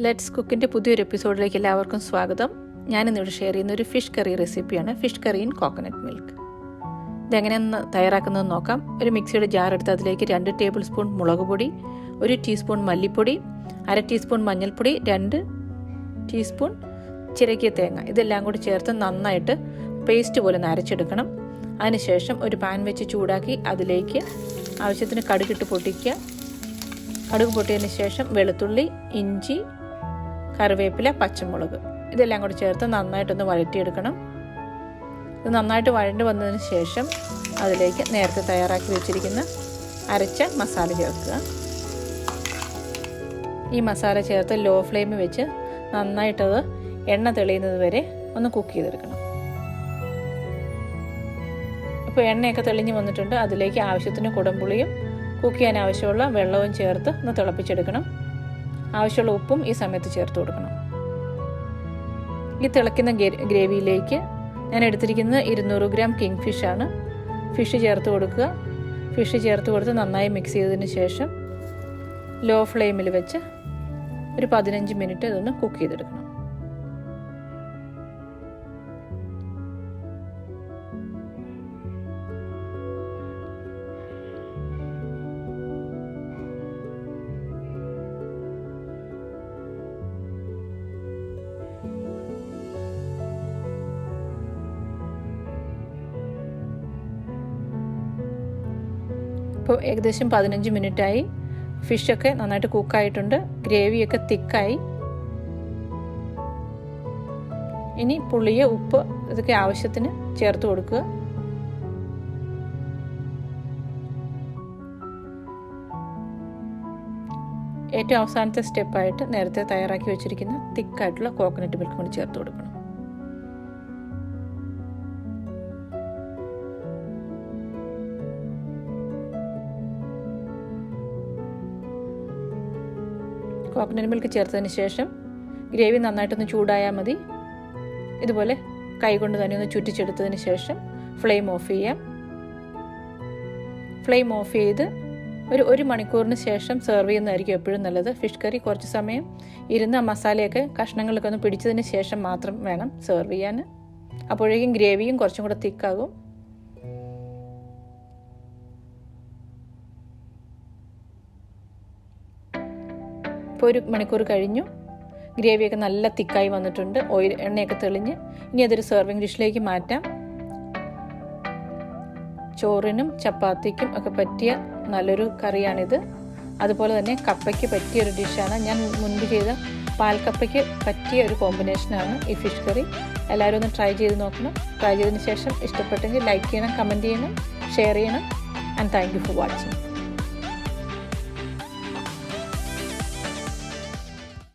Let's കുക്കിൻ്റെ പുതിയൊരു എപ്പിസോഡിലേക്ക് എല്ലാവർക്കും സ്വാഗതം. ഞാനിന്നിവിടെ ഷെയർ ചെയ്യുന്ന ഒരു ഫിഷ് കറി റെസിപ്പിയാണ്. Fish curry in coconut milk. ഇതെങ്ങനെയെന്ന് തയ്യാറാക്കുന്നതെന്ന് നോക്കാം. ഒരു മിക്സിയുടെ ജാർ എടുത്ത് അതിലേക്ക് 2 ടേബിൾ സ്പൂൺ മുളക് പൊടി, 1 ടീസ്പൂൺ മല്ലിപ്പൊടി, 1/2 ടീസ്പൂൺ മഞ്ഞൾപ്പൊടി, 2 ടീസ്പൂൺ ചിരകിയ തേങ്ങ ഇതെല്ലാം കൂടി ചേർത്ത് നന്നായിട്ട് പേസ്റ്റ് പോലെ അരച്ചെടുക്കണം. അതിനുശേഷം ഒരു പാൻ വെച്ച് ചൂടാക്കി അതിലേക്ക് ആവശ്യത്തിന് കടുകിട്ട് പൊട്ടിക്കുക. കടുക് പൊട്ടിയതിന് ശേഷം വെളുത്തുള്ളി, ഇഞ്ചി, കറിവേപ്പില, പച്ചമുളക് ഇതെല്ലാം കൂടി ചേർത്ത് നന്നായിട്ടൊന്ന് വഴറ്റിയെടുക്കണം. ഇത് നന്നായിട്ട് വഴണ്ട് വന്നതിന് ശേഷം അതിലേക്ക് നേരത്തെ തയ്യാറാക്കി വെച്ചിരിക്കുന്ന അരച്ച മസാല ചേർക്കുക. ഈ മസാല ചേർത്ത് ലോ ഫ്ലെയിമിൽ വെച്ച് നന്നായിട്ടത് എണ്ണ തെളിയുന്നത് വരെ ഒന്ന് കുക്ക് ചെയ്തെടുക്കണം. ഇപ്പോൾ എണ്ണയൊക്കെ തെളിഞ്ഞ് വന്നിട്ടുണ്ട്. അതിലേക്ക് ആവശ്യത്തിന് കുടംപുളിയും കുക്ക് ചെയ്യാൻ ആവശ്യമുള്ള വെള്ളവും ചേർത്ത് ഒന്ന് തിളപ്പിച്ചെടുക്കണം. ആവശ്യമുള്ള ഉപ്പും ഈ സമയത്ത് ചേർത്ത് കൊടുക്കണം. ഈ തിളയ്ക്കുന്ന ഗ്രേവിയിലേക്ക് ഞാൻ എടുത്തിരിക്കുന്നത് 200 ഗ്രാം കിങ് ഫിഷാണ്. ഫിഷ് ചേർത്ത് കൊടുക്കുക. ഫിഷ് ചേർത്ത് കൊടുത്ത് നന്നായി മിക്സ് ചെയ്തതിന് ശേഷം ലോ ഫ്ലെയിമിൽ വെച്ച് ഒരു 15 മിനിറ്റ് ഇതൊന്ന് കുക്ക് ചെയ്തെടുക്കണം. ഇപ്പോൾ ഏകദേശം 15 മിനിറ്റായി. ഫിഷൊക്കെ നന്നായിട്ട് കുക്കായിട്ടുണ്ട്. ഗ്രേവിയൊക്കെ തിക്കായി. ഇനി പുളിയ, ഉപ്പ് ഇതൊക്കെ ആവശ്യത്തിന് ചേർത്ത് കൊടുക്കുക. ഏറ്റവും അവസാനത്തെ സ്റ്റെപ്പായിട്ട് നേരത്തെ തയ്യാറാക്കി വെച്ചിരിക്കുന്ന തിക്കായിട്ടുള്ള കോക്കനട്ട് മിൽക്ക് കൂടി ചേർത്ത് കൊടുക്കണം. കോക്കനട്ട് മിൽക്ക് ചേർത്തതിന് ശേഷം ഗ്രേവി നന്നായിട്ടൊന്ന് ചൂടായാൽ മതി. ഇതുപോലെ കൈകൊണ്ട് തന്നെ ഒന്ന് ചുറ്റിച്ചെടുത്തതിന് ശേഷം ഫ്ലെയിം ഓഫ് ചെയ്യാം. ഫ്ലെയിം ഓഫ് ചെയ്ത് ഒരു മണിക്കൂറിന് ശേഷം സെർവ് ചെയ്യുന്നതായിരിക്കും എപ്പോഴും നല്ലത്. ഫിഷ് കറി കുറച്ച് സമയം ഇരുന്ന് ആ മസാലയൊക്കെ കഷ്ണങ്ങളൊക്കെ ഒന്ന് പിടിച്ചതിന് ശേഷം മാത്രം വേണം സെർവ് ചെയ്യാൻ. അപ്പോഴേക്കും ഗ്രേവിയും കുറച്ചും കൂടെ തിക്കാകും. ഇപ്പോൾ 1 മണിക്കൂർ കഴിഞ്ഞു. ഗ്രേവിയൊക്കെ നല്ല തിക്കായി വന്നിട്ടുണ്ട്. എണ്ണയൊക്കെ തെളിഞ്ഞ് ഇനി അതൊരു സെർവിങ് ഡിഷിലേക്ക് മാറ്റാം. ചോറിനും ചപ്പാത്തിക്കും ഒക്കെ പറ്റിയ നല്ലൊരു കറിയാണിത്. അതുപോലെ തന്നെ കപ്പയ്ക്ക് പറ്റിയൊരു ഡിഷാണ്. ഞാൻ മുൻപ് ചെയ്ത പാൽക്കപ്പയ്ക്ക് പറ്റിയ ഒരു കോമ്പിനേഷനാണ് ഈ ഫിഷ് കറി. എല്ലാവരും ഒന്ന് ട്രൈ ചെയ്ത് നോക്കണം. ട്രൈ ചെയ്തതിന് ശേഷം ഇഷ്ടപ്പെട്ടെങ്കിൽ ലൈക്ക് ചെയ്യണം, കമൻറ്റ് ചെയ്യണം, ഷെയർ ചെയ്യണം. And thank you for watching.